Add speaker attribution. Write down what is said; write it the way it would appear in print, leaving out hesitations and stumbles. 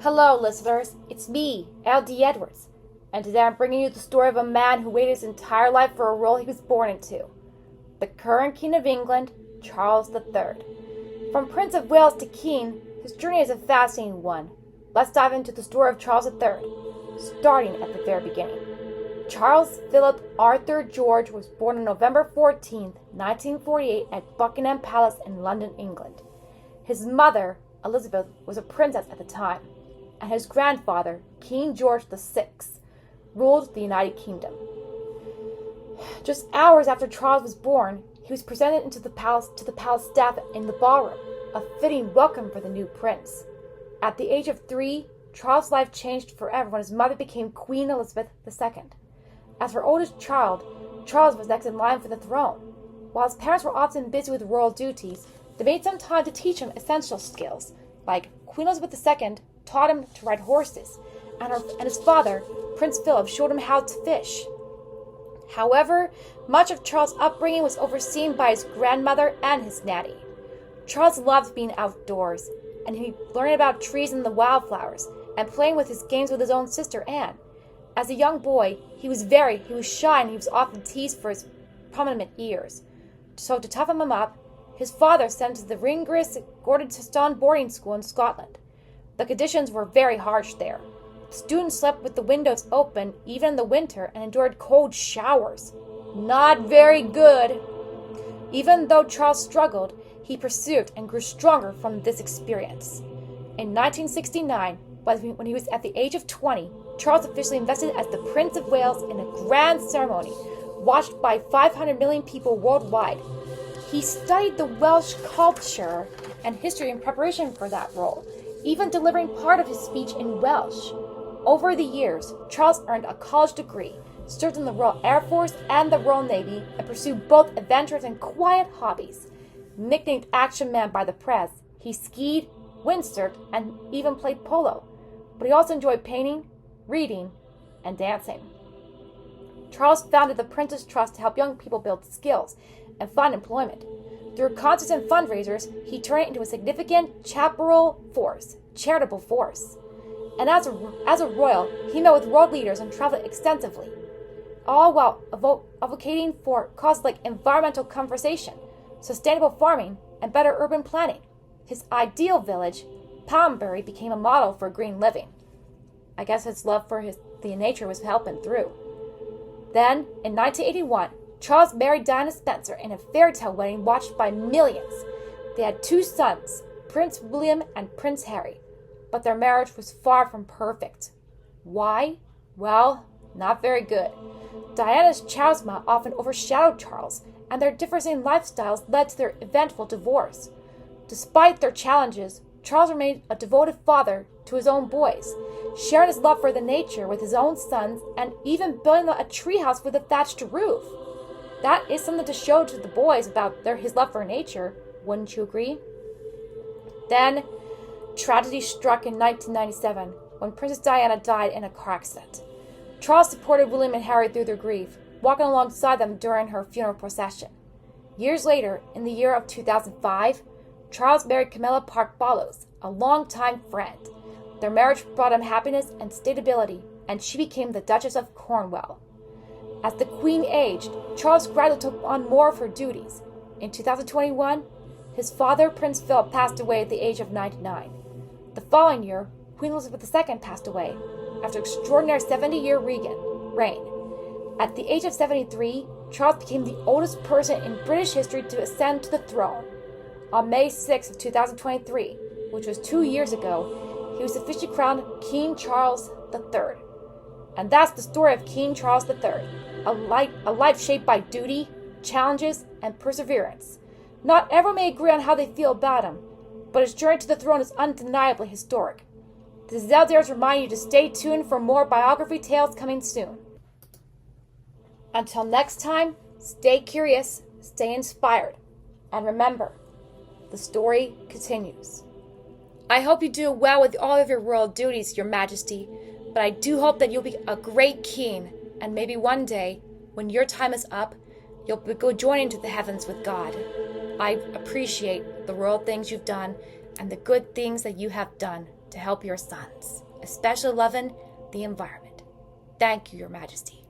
Speaker 1: Hello, listeners. It's me, L.D.E. Edwards, and today I'm bringing you the story of a man who waited his entire life for a role he was born into. The current King of England, Charles III. From Prince of Wales to King, his journey is a fascinating one. Let's dive into the story of Charles III, starting at the very beginning. Charles Philip Arthur George was born on November 14, 1948 at Buckingham Palace in London, England. His mother, Elizabeth, was a princess at the time, and his grandfather, King George VI, ruled the United Kingdom. Just hours after Charles was born, he was presented to the palace staff in the ballroom, a fitting welcome for the new prince. At the age of 3, Charles' life changed forever when his mother became Queen Elizabeth II. As her oldest child, Charles was next in line for the throne. While his parents were often busy with royal duties, they made some time to teach him essential skills, like Queen Elizabeth II taught him to ride horses, and his father, Prince Philip, showed him how to fish. However, much of Charles' upbringing was overseen by his grandmother and his nanny. Charles loved being outdoors, and he learned about trees and the wildflowers, and playing with his games with his own sister Anne. As a young boy, he was shy, and he was often teased for his prominent ears. So to toughen him up, his father sent him to the rigorous Gordon boarding school in Scotland. The conditions were very harsh there. The students slept with the windows open even in the winter and endured cold showers. Not very good. Even though Charles struggled, he persevered and grew stronger from this experience. In 1969, when he was at the age of 20, Charles officially invested as the Prince of Wales in a grand ceremony watched by 500 million people worldwide. He studied the Welsh culture and history in preparation for that role, even delivering part of his speech in Welsh. Over the years, Charles earned a college degree, served in the Royal Air Force and the Royal Navy, and pursued both adventurous and quiet hobbies. Nicknamed Action Man by the press, he skied, windsurfed, and even played polo. But he also enjoyed painting, reading, and dancing. Charles founded the Prince's Trust to help young people build skills and find employment. Through concerts and fundraisers, he turned it into a significant charitable force. And as a royal, he met with world leaders and traveled extensively, all while advocating for causes like environmental conservation, sustainable farming, and better urban planning. His ideal village, Palmbury, became a model for green living. I guess his love for the nature was helping through. Then, in 1981, Charles married Diana Spencer in a fairy tale wedding watched by millions. They had 2 sons, Prince William and Prince Harry, but their marriage was far from perfect. Why? Well, not very good. Diana's charisma often overshadowed Charles, and their differing lifestyles led to their eventful divorce. Despite their challenges, Charles remained a devoted father to his own boys, sharing his love for the nature with his own sons, and even building a treehouse with a thatched roof. That is something to show to the boys about his love for nature, wouldn't you agree? Then, tragedy struck in 1997 when Princess Diana died in a car accident. Charles supported William and Harry through their grief, walking alongside them during her funeral procession. Years later, in the year of 2005, Charles married Camilla Park Bollows, a longtime friend. Their marriage brought him happiness and stability, and she became the Duchess of Cornwall. As the Queen aged, Charles gradually took on more of her duties. In 2021, his father, Prince Philip, passed away at the age of 99. The following year, Queen Elizabeth II passed away after an extraordinary 70-year reign. At the age of 73, Charles became the oldest person in British history to ascend to the throne. On May 6, 2023, which was 2 years ago, he was officially crowned King Charles III. And that's the story of King Charles III, a life shaped by duty, challenges, and perseverance. Not everyone may agree on how they feel about him, but his journey to the throne is undeniably historic. This is L.D.E. to remind you to stay tuned for more biography tales coming soon. Until next time, stay curious, stay inspired, and remember, the story continues. I hope you do well with all of your royal duties, Your Majesty, but I do hope that you'll be a great king, and maybe one day, when your time is up, you'll go join into the heavens with God. I appreciate the royal things you've done and the good things that you have done to help your sons, especially loving the environment. Thank you, Your Majesty.